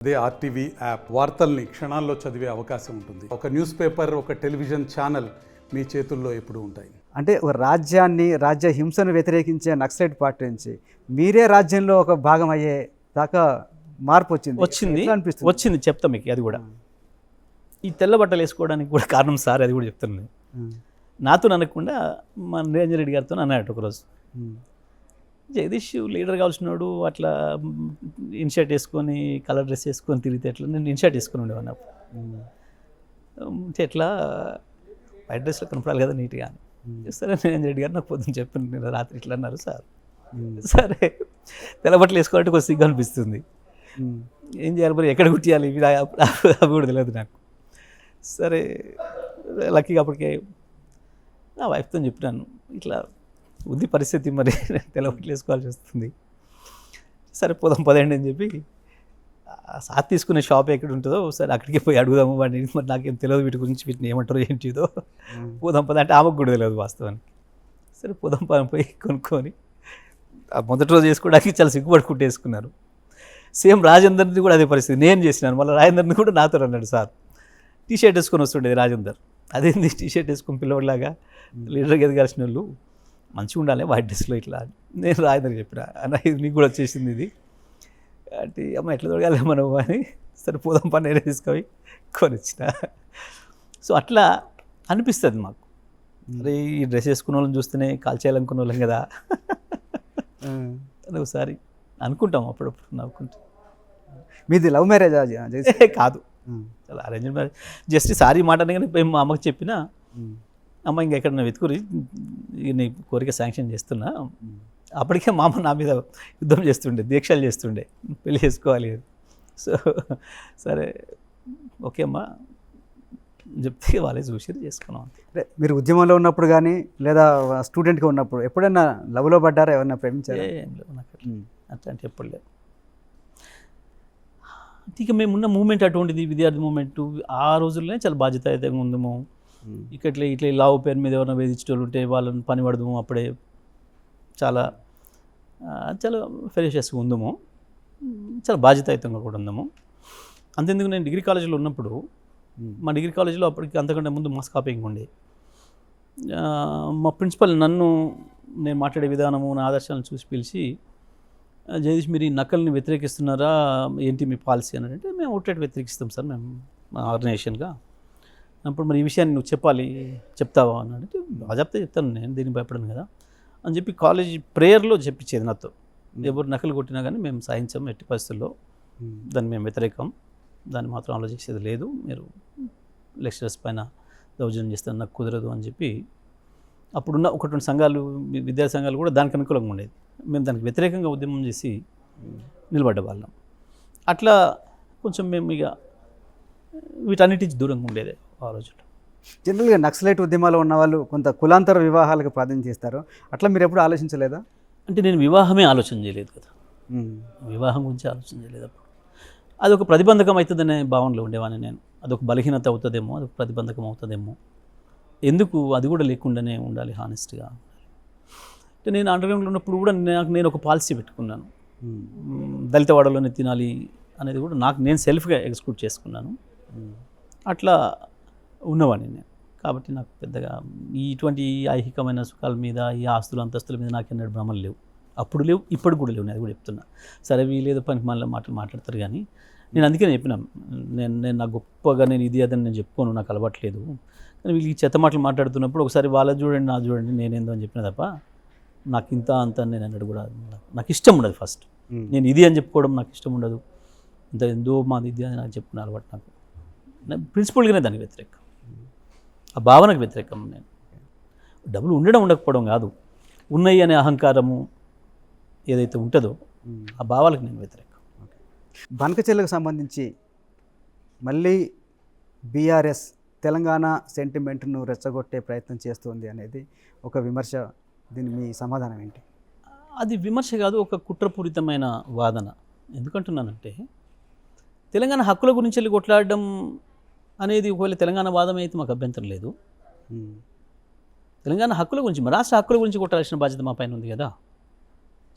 అదే RTV app వార్తల్ని క్షణాల్లో చదివే అవకాశం ఉంటుంది. ఒక న్యూస్ పేపర్, ఒక టెలివిజన్ ఛానల్ మీ చేతుల్లో ఎప్పుడూ ఉంటాయి. అంటే ఒక రాజ్య హింసను వ్యతిరేకించే నక్సలైట్ పార్టీ నుంచి మీరే రాజ్యంలో ఒక భాగం అయ్యే దాకా మార్పు వచ్చింది చెప్తా మీకు. అది కూడా ఈ తెల్ల బట్టలు వేసుకోవడానికి కూడా కారణం సార్, అది కూడా చెప్తున్నాను. నాతో అనకుండా మా నిరంజన్ రెడ్డి గారితో అన్నాడు ఒకరోజు, జగదీష్ లీడర్ కావాల్సినోడు అట్లా ఇన్షర్ట్ వేసుకొని కలర్ డ్రెస్ వేసుకొని తిరిగితే ఎట్లా, నేను ఇన్షర్ట్ వేసుకొని ఉండేవాడిని అంటే ఎట్లా వైట్ డ్రెస్లో కనపడాలి కదా నీట్గా అని. సరే నిరంజన్ రెడ్డి గారు నాకు పొద్దున్న చెప్పిన రాత్రి ఇట్లా అన్నారు సార్. సరే తెల్లబట్టలు వేసుకోవాలంటే కొంచెం సిగ్గు అనిపిస్తుంది, ఏం చేయాలి మరి, ఎక్కడ కుట్టియాలి, అవి కూడా తెలియదు నాకు. సరే లక్కీగా అప్పటికే నా వైఫ్తో చెప్పినాను, ఇట్లా ఉంది పరిస్థితి, మరి తెల్లబట్టలు వేసుకోవాల్సి వస్తుంది. సరే పోదాం పదండి అని చెప్పి సాత్ తీసుకునే షాప్ ఎక్కడ ఉంటుందో సరే అక్కడికి పోయి అడుగుదాము వాడిని, మరి నాకేం తెలియదు వీటి గురించి, వీటిని ఏమంటారో ఏంటిదో, పోదాం పద అంటే ఆమెకు కూడా తెలియదు వాస్తవానికి. సరే పోదాం పదం పోయి కొనుక్కొని మొదటి రోజు వేసుకోవడానికి చాలా సిగ్గుపడి కుట్టేసుకున్నారు. సేమ్ రాజేందర్ది కూడా అదే పరిస్థితి, నేను చేసినాను. మళ్ళీ రాజేందర్ని కూడా నాతో అన్నాడు సార్, టీషర్ట్ వేసుకొని వస్తుండేది రాజేందర్, అదేంది టీషర్ట్ వేసుకొని పిల్లవాడిలాగా లీడర్గా ఎదగాల్సిన వాళ్ళు మంచిగా ఉండాలి వైట్ డ్రెస్లో ఇట్లా. నేను రాజేందర్కి చెప్పిన, అన్న ఇది నీకు కూడా వచ్చేసింది ఇది అంటే, అమ్మ ఎట్లా తొడగాలి మనం అని. సరే పోదాం పని నేనే తీసుకొని కొనిచ్చిన. సో అట్లా అనిపిస్తుంది మాకు, అరే ఈ డ్రెస్ వేసుకున్న వాళ్ళని చూస్తేనే కాల్ చేయాలనుకున్న వాళ్ళం కదా అని ఒకసారి అనుకుంటాం అప్పుడప్పుడు నవ్వుకుంటాం. మీది లవ్ మ్యారేజ్ కాదు, చాలా అరేంజ్ మ్యారేజ్. జస్ట్ సారీ మాట కానీ మా అమ్మకి చెప్పిన, అమ్మ ఇంకెక్కడ వెతుకురి నీ కోరిక శాంక్షన్ చేస్తున్నా. అప్పటికే మా అమ్మ నా మీద యుద్ధం చేస్తుండే, దీక్షలు చేస్తుండే, పెళ్లి చేసుకోవాలి. సో సరే ఓకే అమ్మా చెప్తే వాళ్ళే చూసి చేసుకున్నాం. అంటే మీరు ఉద్యమంలో ఉన్నప్పుడు కానీ లేదా స్టూడెంట్గా ఉన్నప్పుడు ఎప్పుడైనా లవ్లో పడ్డారా, ఎవరైనా ప్రేమించారా? ఏం లేవు నాకు అట్లాంటి ఎప్పుడు లేదు. ఇక మేమున్న మూమెంట్ అటువంటిది, విద్యార్థి మూమెంట్ ఆ రోజుల్లోనే చాలా బాధ్యతాయుతంగా ఉందము. ఇట్లా లావు పేరు మీద ఎవరైనా వేధించేటోళ్ళు ఉంటే వాళ్ళని పని పడదాము, అప్పుడే చాలా ఫెరిషియస్గా ఉందము, చాలా బాధ్యతాయుతంగా కూడా ఉందము. అంతెందుకు నేను డిగ్రీ కాలేజీలో ఉన్నప్పుడు, మా డిగ్రీ కాలేజీలో అప్పటికి అంతకంటే ముందు మాస్ కాపీయింగ్ ఉండే. మా ప్రిన్సిపల్ నేను మాట్లాడే విధానము, నా ఆదర్శాలను చూసి పిలిచి, జగదీష్ మీరు ఈ నకల్ని వ్యతిరేకిస్తున్నారా, ఏంటి మీ పాలసీ అని అంటే, మేము అవుట్లెట్ వ్యతిరేకిస్తాం సార్ మేము మా ఆర్గనైజేషన్గా. అప్పుడు మరి ఈ విషయాన్ని నువ్వు చెప్తావా అని అంటే, బాజాప్తే చెప్తాను, నేను దీన్ని భయపడను కదా అని చెప్పి కాలేజీ ప్రేయర్లో చెప్పించేది నాతో. ఎవరు నకలు కొట్టినా కానీ మేము సాధించాము ఎట్టి పరిస్థితుల్లో, దాన్ని మేము వ్యతిరేకం, దాన్ని మాత్రం ఆలోచించేది లేదు, మీరు లెక్చరర్స్ పైన దౌర్జన్యం చేస్తే నాకు కుదరదు అని చెప్పి. అప్పుడున్న ఒకటి రెండు సంఘాలు, విద్యార్థి సంఘాలు కూడా దానికి అనుకూలంగా ఉండేది, మేము దానికి వ్యతిరేకంగా ఉద్యమం చేసి నిలబడ్డ వాళ్ళం. అట్లా కొంచెం మేము ఇక వీటన్నిటి దూరంగా ఉండేది ఆ రోజుల్లో. జనరల్గా నక్సలైట్ ఉద్యమాలు ఉన్న వాళ్ళు కొంత కులాంతర వివాహాలకు ప్రాధాన్యత చేస్తారు, అట్లా మీరు ఎప్పుడు ఆలోచించలేదా? అంటే నేను వివాహమే ఆలోచన చేయలేదు కదా, వివాహం గురించి ఆలోచన చేయలేదు అప్పుడు. అదొక ప్రతిబంధకం అవుతుందనే భావనలో ఉండేవాడిని నేను, అదొక బలహీనత అవుతుందేమో, అదొక ప్రతిబంధకం అవుతుందేమో, ఎందుకు అది కూడా లేకుండానే ఉండాలి హానెస్ట్గా. అంటే నేను అండర్గ్రౌండ్లో ఉన్నప్పుడు కూడా నేను ఒక పాలసీ పెట్టుకున్నాను, దళిత వాడలోనే తినాలి అనేది కూడా నేను సెల్ఫ్గా ఎగ్జిక్యూట్ చేసుకున్నాను. అట్లా ఉన్నవాడిని నేను. కాబట్టి నాకు పెద్దగా ఇటువంటి ఐహికమైన సుఖాల మీద, ఈ ఆస్తులు అంతస్తుల మీద నాకు ఎన్నడూ భ్రమలు లేవు, అప్పుడు లేవు, ఇప్పుడు కూడా లేవు. నేను అది కూడా చెప్తున్నా. సరే వీలేదో పనికి మళ్ళీ మాట్లాడతారు కానీ నేను అందుకే చెప్పిన, నేను నా గొప్పగా నేను ఇది అదని నేను చెప్పుకోను, నాకు అలవాట్లేదు. కానీ వీళ్ళు ఈ చెత్త మాటలు మాట్లాడుతున్నప్పుడు ఒకసారి వాళ్ళ చూడండి నా చూడండి నేనేందో అని చెప్పిన తప్ప నాకు ఇంత అంత నేను అన్నట్టు కూడా నాకు ఇష్టం ఉండదు. ఫస్ట్ నేను ఇది అని చెప్పుకోవడం నాకు ఇష్టం ఉండదు, ఇంత ఎందో మాది ఇది అని నాకు చెప్పుకునే అలవాటు నాకు. ప్రిన్సిపల్గానే దానికి వ్యతిరేకం, ఆ భావనకు వ్యతిరేకం. నేను డబ్బులు ఉండడం ఉండకపోవడం కాదు, ఉన్నాయి అనే అహంకారము ఏదైతే ఉంటుందో ఆ భావాలకు నేను వ్యతిరేకం. బనకచెర్లకు సంబంధించి మళ్ళీ బీఆర్ఎస్ తెలంగాణ సెంటిమెంట్ను రెచ్చగొట్టే ప్రయత్నం చేస్తుంది అనేది ఒక విమర్శ, దీని మీ సమాధానం ఏంటి? అది విమర్శ కాదు, ఒక కుట్రపూరితమైన వాదన. ఎందుకంటున్నానంటే తెలంగాణ హక్కుల గురించి వెళ్ళి కొట్లాడడం అనేది ఒకవేళ తెలంగాణ వాదం అయితే మాకు అభ్యంతరం లేదు. తెలంగాణ హక్కుల గురించి, మా రాష్ట్ర హక్కుల గురించి కొట్టాల్సిన బాధ్యత మా పైన ఉంది కదా.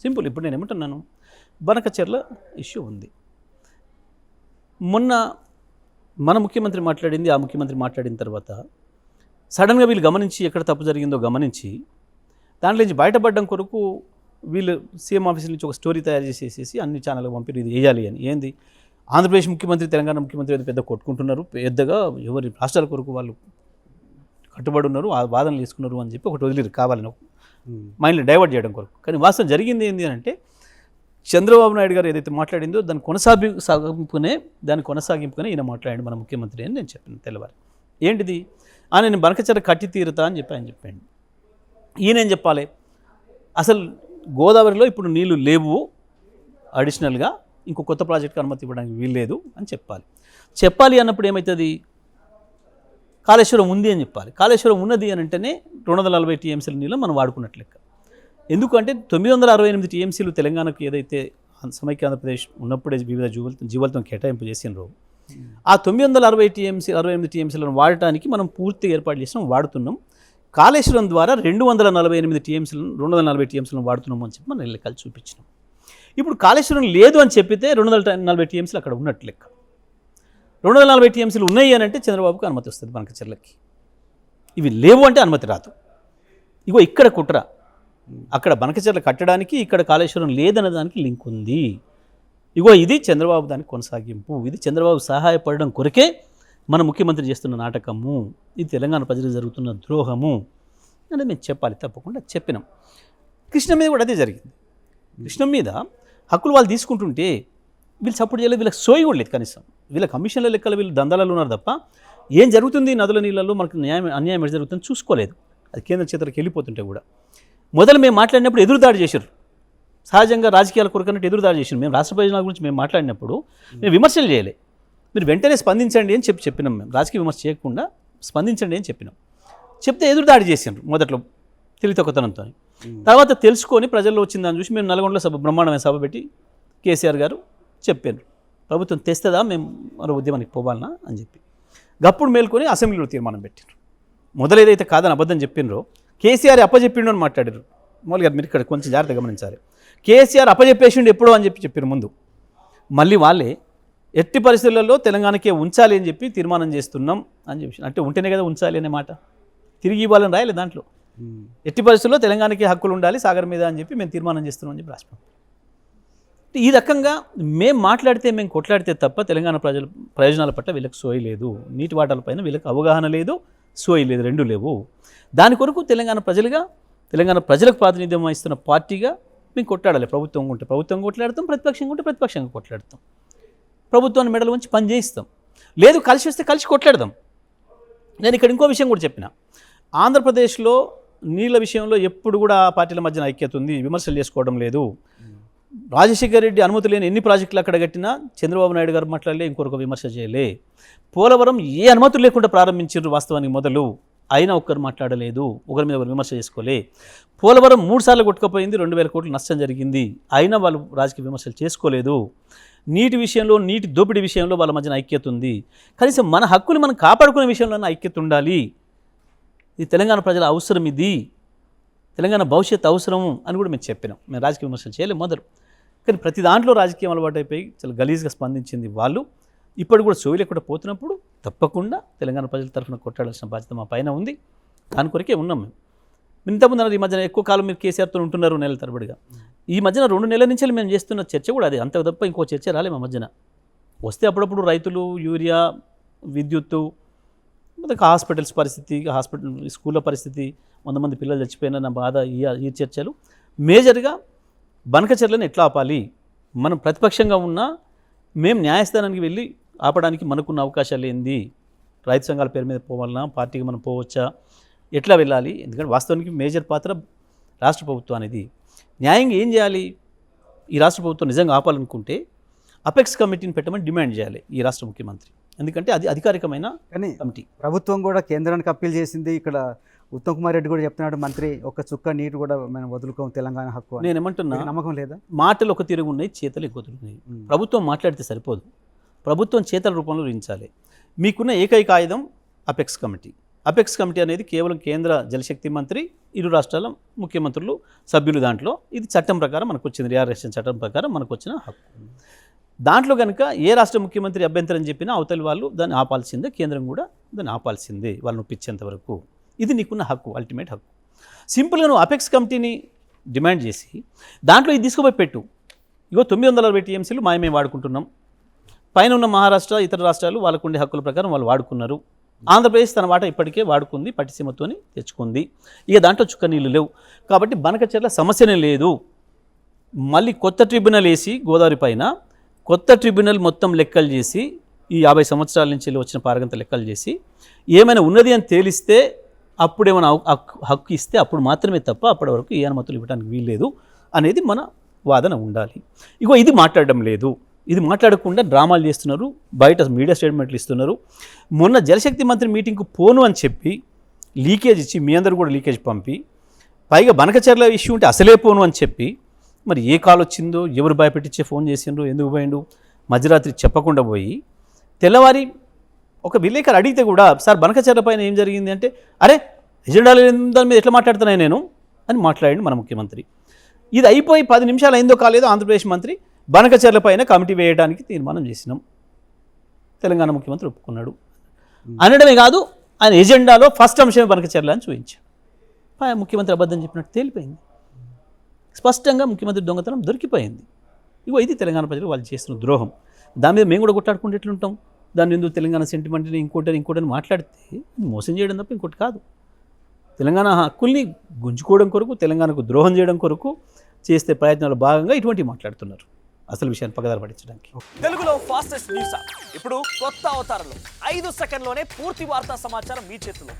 సింపుల్. ఇప్పుడు నేను ఏమంటున్నాను, బనకచెర్ల ఇష్యూ ఉంది, మొన్న మన ముఖ్యమంత్రి మాట్లాడింది, ఆ ముఖ్యమంత్రి మాట్లాడిన తర్వాత సడన్గా వీళ్ళు గమనించి ఎక్కడ తప్పు జరిగిందో గమనించి దాంట్లో నుంచి బయటపడడం కొరకు వీళ్ళు సీఎం ఆఫీస్ నుంచి ఒక స్టోరీ తయారు చేసేసి అన్ని ఛానళ్ళకి పంపిణీ ఇది వేయాలి అని. ఏంది ఆంధ్రప్రదేశ్ ముఖ్యమంత్రి తెలంగాణ ముఖ్యమంత్రి పెద్ద కొట్టుకుంటున్నారు, పెద్దగా ఎవరి రాష్ట్రాల కొరకు వాళ్ళు కట్టుబడి ఉన్నారు, ఆ వాదనలు తీసుకున్నారు అని చెప్పి ఒకటి వదిలేరు కావాలని మైండ్లో డైవర్ట్ చేయడం కొరకు. కానీ వాస్తవం జరిగింది ఏంటి అంటే చంద్రబాబు నాయుడు గారు ఏదైతే మాట్లాడిందో దాని కొనసాగింపుకునే ఈయన మాట్లాడండి మన ముఖ్యమంత్రి అని నేను చెప్పాను తెల్లవారు. ఏంటిది నేను బనకచెర కట్టి తీరుతా అని చెప్పి ఆయన చెప్పాను. ఈయనేం చెప్పాలి, అసలు గోదావరిలో ఇప్పుడు నీళ్లు లేవు, అడిషనల్గా ఇంకో కొత్త ప్రాజెక్ట్కి అనుమతి ఇవ్వడానికి వీల్లేదు అని చెప్పాలి అన్నప్పుడు ఏమవుతుంది, కాళేశ్వరం ఉంది అని చెప్పాలి. కాళేశ్వరం ఉన్నది అని అంటేనే 240 టీఎంసీల నీళ్ళు మనం వాడుకున్నట్లు లెక్క. ఎందుకంటే 968 టీఎంసీలు తెలంగాణకు ఏదైతే సమైక్య ఆంధ్రప్రదేశ్ ఉన్నప్పుడే వివిధ జీవాలతో కేటాయింపు చేసినారో ఆ 968 టీఎంసీలను వాడటానికి మనం పూర్తిగా ఏర్పాటు చేసినాం, వాడుతున్నాం. కాళేశ్వరం ద్వారా 240 టీఎంసీలను వాడుతున్నాం అని చెప్పి మనం లెక్కలు చూపించినాం. ఇప్పుడు కాళేశ్వరం లేదు అని చెప్పితే 240 టీఎంసీలు అక్కడ ఉన్నట్టు లెక్క. 240 టీఎంసీలు ఉన్నాయి అని అంటే చంద్రబాబుకు అనుమతి వస్తుంది బనకచెర్లకి. ఇవి లేవు అంటే అనుమతి రాదు. ఇగో ఇక్కడ కుట్ర, అక్కడ బనకచెర్ల కట్టడానికి ఇక్కడ కాళేశ్వరం లేదన్న దానికి లింక్ ఉంది. ఇగో ఇది చంద్రబాబు దానికి కొనసాగింపు, ఇది చంద్రబాబు సహాయపడడం కొరకే మన ముఖ్యమంత్రి చేస్తున్న నాటకము, ఇది తెలంగాణ ప్రజలకు జరుగుతున్న ద్రోహము అని మేము చెప్పాలి. తప్పకుండా చెప్పినాం. కృష్ణ మీద కూడా అదే జరిగింది. కృష్ణ మీద హక్కులు వాళ్ళు తీసుకుంటుంటే వీళ్ళు సపోర్ట్ చేయలేదు, వీళ్ళకి సోయి కూడా లేదు కనీసం. వీళ్ళ కమిషన్ల లెక్కలు వీళ్ళు దందాలలో ఉన్నారు తప్ప ఏం జరుగుతుంది నదుల నీళ్ళల్లో మనకు అన్యాయం ఎక్కడ జరుగుతుందని చూసుకోలేదు. అది కేంద్ర చేతులకు వెళ్ళిపోతుంటే కూడా మొదలు మేము మాట్లాడినప్పుడు ఎదురుదాడి చేశారు. సహజంగా రాజకీయాల కొరకన్నట్టు ఎదురుదాడి చేశారు. మేము రాష్ట్ర ప్రయోజనాల గురించి మేము మాట్లాడినప్పుడు మేము విమర్శలు చేయలే, మీరు వెంటనే స్పందించండి అని చెప్పినాం. మేము రాజకీయ విమర్శ చేయకుండా స్పందించండి అని చెప్పినాం. చెప్తే ఎదురుదాడి చేశారు మొదట్లో తెలివితక్కువతనంతో. తర్వాత తెలుసుకొని ప్రజల్లో వచ్చిందని చూసి మేము నల్గొండలో బ్రహ్మాండమైన సభ పెట్టి కేసీఆర్ గారు చెప్పారు, ప్రభుత్వం తెస్తుందా మేము మరో ఉద్యమానికి పోవాలన్నా అని చెప్పి. గప్పుడు మేల్కొని అసెంబ్లీలో తీర్మానం పెట్టారు. మొదలు ఏదైతే కాదని అబద్ధం చెప్పినరో కేసీఆర్ అప్పచెప్పిండు అని మాట్లాడారు. మౌలి గారు మీరు ఇక్కడ కొంచెం జాగ్రత్తగా గమనించాలి. కేసీఆర్ అప్పచెప్పేసిండు ఎప్పుడో అని చెప్పారు ముందు. మళ్ళీ వాళ్ళే ఎట్టి పరిస్థితులలో తెలంగాణకే ఉంచాలి అని చెప్పి తీర్మానం చేస్తున్నాం అని చెప్పి, అంటే ఉంటేనే కదా ఉంచాలి అనే మాట తిరిగి ఇవ్వాలని రాయలేదు దాంట్లో. ఎట్టి పరిస్థితుల్లో తెలంగాణకి హక్కులు ఉండాలి సాగర్ మీద అని చెప్పి మేము తీర్మానం చేస్తున్నాం అని చెప్పి రాష్ట్రం. ఈ రకంగా మేము మాట్లాడితే మేము కొట్లాడితే తప్ప తెలంగాణ ప్రయోజనాల పట్ల వీళ్ళకి సోయి లేదు, నీటి వాటాలపైన వీళ్ళకి అవగాహన లేదు, సోయి లేదు, రెండూ లేవు. దాని కొరకు తెలంగాణ ప్రజలకు ప్రాతినిధ్యం వహిస్తున్న పార్టీగా మేము కొట్లాడాలి. ప్రభుత్వం ఉంటే ప్రభుత్వం కొట్లాడతాం, ప్రతిపక్షంగా ఉంటే ప్రతిపక్షంగా కొట్లాడతాం, ప్రభుత్వాన్ని మెడలు ఉంచి పని చేయిస్తాం. లేదు కలిసి వస్తే కలిసి కొట్లాడదాం. నేను ఇక్కడ ఇంకో విషయం కూడా చెప్పిన, ఆంధ్రప్రదేశ్లో నీళ్ళ విషయంలో ఎప్పుడు కూడా పార్టీల మధ్యన ఐక్యత ఉంది, విమర్శలు చేసుకోవడం లేదు. రాజశేఖర రెడ్డి అనుమతి లేని ఎన్ని ప్రాజెక్టులు అక్కడ కట్టినా చంద్రబాబు నాయుడు గారు మాట్లాడలే, ఇంకొక విమర్శ చేయలే. పోలవరం ఏ అనుమతులు లేకుండా ప్రారంభించారు వాస్తవానికి మొదలు, అయినా ఒక్కరు మాట్లాడలేదు, ఒకరి మీద ఒకరు విమర్శ చేసుకోలే. పోలవరం 3 సార్లు కొట్టుకపోయింది, 2000 కోట్ల నష్టం జరిగింది, అయినా వాళ్ళు రాజకీయ విమర్శలు చేసుకోలేదు. నీటి విషయంలో, నీటి దోపిడీ విషయంలో వాళ్ళ మధ్యన ఐక్యత ఉంది. కనీసం మన హక్కులు మనం కాపాడుకునే విషయంలోనే ఐక్యత ఉండాలి. ఇది తెలంగాణ ప్రజల అవసరం, ఇది తెలంగాణ భవిష్యత్తు అవసరము అని కూడా మేము చెప్పినాం. మేము రాజకీయ విమర్శలు చేయలేము మొదలు. కానీ ప్రతి దాంట్లో రాజకీయం అలవాటు అయిపోయి చాలా గలీజ్గా స్పందించింది వాళ్ళు. ఇప్పుడు కూడా సోయిలు కూడా పోతున్నప్పుడు తప్పకుండా తెలంగాణ ప్రజల తరఫున కొట్టాడాల్సిన బాధ్యత మా పైన ఉంది. దాని కొరకే ఉన్నాం మేము. ఇంతకుముందు అన్నారు ఈ మధ్యన ఎక్కువ కాలం మీరు కేసీఆర్తో ఉంటున్నారు నెలల తరబడిగా. ఈ మధ్యన 2 నెలల నుంచి మేము చేస్తున్న చర్చ కూడా అది, అంత తప్ప ఇంకో చర్చ రాలే మా మధ్యన. వస్తే అప్పుడప్పుడు రైతులు, యూరియా, విద్యుత్తు, హాస్పిటల్స్ పరిస్థితి, స్కూళ్ళ పరిస్థితి, 100 మంది పిల్లలు చచ్చిపోయిన నా బాధ, ఈ చర్చలు. మేజర్గా బనకచెర్లను ఎట్లా ఆపాలి, మనం ప్రతిపక్షంగా ఉన్నా మేము న్యాయస్థానానికి వెళ్ళి ఆపడానికి మనకున్న అవకాశాలు ఏంది, రైతు సంఘాల పేరు మీద పోవాలన్నా, పార్టీకి మనం పోవచ్చా, ఎట్లా వెళ్ళాలి. ఎందుకంటే వాస్తవానికి మేజర్ పాత్ర రాష్ట్ర ప్రభుత్వం అనేది. న్యాయంగా ఏం చేయాలి, ఈ రాష్ట్ర ప్రభుత్వం నిజంగా ఆపాలనుకుంటే అపెక్స్ కమిటీని పెట్టమని డిమాండ్ చేయాలి ఈ రాష్ట్ర ముఖ్యమంత్రి. ఎందుకంటే అది అధికారికమైన కమిటీ. ప్రభుత్వం కూడా కేంద్రానికి అప్పీల్ చేసింది. ఇక్కడ ఉత్తమ్ కుమార్ రెడ్డి కూడా చెప్తున్నాడు, మంత్రి ఒక చుక్క నీరు కూడా మనం వదులుకోం తెలంగాణ హక్కు. నేను ఏమంటున్నా, నమ్మకం లేదా? మాటలు ఒక తిరుగు ఉన్నాయి, చేతలు ఎక్కువ తిరుగున్నాయి. ప్రభుత్వం మాట్లాడితే సరిపోదు, ప్రభుత్వం చేతల రూపంలో రుంచాలి. మీకున్న ఏకైక ఆయుధం అపెక్స్ కమిటీ. అపెక్స్ కమిటీ అనేది కేవలం కేంద్ర జలశక్తి మంత్రి, ఇరు రాష్ట్రాల ముఖ్యమంత్రులు సభ్యులు. దాంట్లో ఇది చట్టం ప్రకారం మనకు వచ్చింది, రియారేషన్ చట్టం ప్రకారం మనకు వచ్చిన హక్కు. దాంట్లో కనుక ఏ రాష్ట్ర ముఖ్యమంత్రి అభ్యంతరం చెప్పినా అవతలి వాళ్ళు దాన్ని ఆపాల్సిందే, కేంద్రం కూడా దాన్ని ఆపాల్సిందే వాళ్ళని ఒప్పించేంత వరకు. ఇది నీకున్న హక్కు, అల్టిమేట్ హక్కు. సింపుల్గా నువ్వు అపెక్స్ కమిటీని డిమాండ్ చేసి దాంట్లో ఇది తీసుకుపోయి పెట్టు. ఇగో 960 టీఎంసీలు మేము వాడుకుంటున్నాం, పైన ఉన్న మహారాష్ట్ర ఇతర రాష్ట్రాలు వాళ్ళకు ఉండే హక్కుల ప్రకారం వాళ్ళు వాడుకున్నారు, ఆంధ్రప్రదేశ్ తన వాటా ఇప్పటికే వాడుకుంది, పట్టిసీమతోని తెచ్చుకుంది, ఇక దాంట్లో చుక్క నీళ్ళు లేవు కాబట్టి బనకచెర్ల సమస్యనే లేదు. మళ్ళీ కొత్త ట్రిబ్యునల్ వేసి గోదావరి పైన కొత్త ట్రిబ్యునల్ మొత్తం లెక్కలు చేసి ఈ 50 సంవత్సరాల నుంచి వచ్చిన పారగంత లెక్కలు చేసి ఏమైనా ఉన్నది అని తేలిస్తే అప్పుడేమైనా హక్కు ఇస్తే అప్పుడు మాత్రమే తప్ప అప్పటి వరకు ఏ అనుమతులు ఇవ్వడానికి వీల్లేదు అనేది మన వాదన ఉండాలి. ఇగో ఇది మాట్లాడడం లేదు, ఇది మాట్లాడకుండా డ్రామాలు చేస్తున్నారు, బయట మీడియా స్టేట్మెంట్లు ఇస్తున్నారు. మొన్న జలశక్తి మంత్రి మీటింగ్కు పోను అని చెప్పి లీకేజ్ ఇచ్చి మీ అందరూ కూడా లీకేజ్ పంపి పైగా బనకచెర్ల ఇష్యూ ఉంటే అసలే పోను అని చెప్పి మరి ఏ కాల్ వచ్చిందో, ఎవరు భయపెట్టించే ఫోన్ చేసిండ్రో, ఎందుకు పోయిండు, మధ్యరాత్రి చెప్పకుండా పోయి తెల్లవారి ఒక విలేకరు అడిగితే కూడా సార్ బనకచెర్ల పైన ఏం జరిగింది అంటే అరే ఎజెండాలు దాని మీద ఎట్లా మాట్లాడుతున్నాయి నేను అని మాట్లాడండి మన ముఖ్యమంత్రి. ఇది అయిపోయి 10 నిమిషాలు అయిందో కాలేదో ఆంధ్రప్రదేశ్ మంత్రి బనకచెర్ల పైన కమిటీ వేయడానికి తీర్మానం చేసినాం, తెలంగాణ ముఖ్యమంత్రి ఒప్పుకున్నాడు అనడమే కాదు ఆయన ఎజెండాలో ఫస్ట్ అంశమే బనకచెర్ల అని చూపించాడు. ముఖ్యమంత్రి అబద్ధం చెప్పినట్టు తేలిపోయింది, స్పష్టంగా ముఖ్యమంత్రి దొంగతనం దొరికిపోయింది. ఇగో ఇది తెలంగాణ ప్రజలు వాళ్ళు చేస్తున్న ద్రోహం. దాని మీద మేము కూడా కొట్లాడుకుంటే ఎట్లుంటాం, దాన్ని ఎందుకు తెలంగాణ సెంటిమెంట్ని ఇంకోటని మాట్లాడితే మోసం చేయడం తప్ప ఇంకోటి కాదు. తెలంగాణ హక్కుల్ని గుంజుకోవడం కొరకు, తెలంగాణకు ద్రోహం చేయడం కొరకు చేస్తే ప్రయత్నాలు భాగంగా ఇటువంటివి మాట్లాడుతున్నారు అసలు విషయాన్ని పక్కదారి పట్టించడానికి. తెలుగులో ఫాస్టెస్ట్ న్యూస్ యాప్ ఇప్పుడు కొత్త అవతారంలో 5 సెకండ్లోనే పూర్తి వార్తా సమాచారం మీ చేతిలో.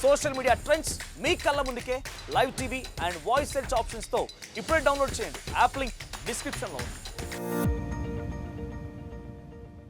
సోషల్ మీడియా ట్రెండ్స్ మీ కళ్ళ ముందుకే live TV and voice search ఆప్షన్స్తో ఇప్పుడే డౌన్లోడ్ చేయండి. యాప్ లింక్ డిస్క్రిప్షన్లో ఉంది.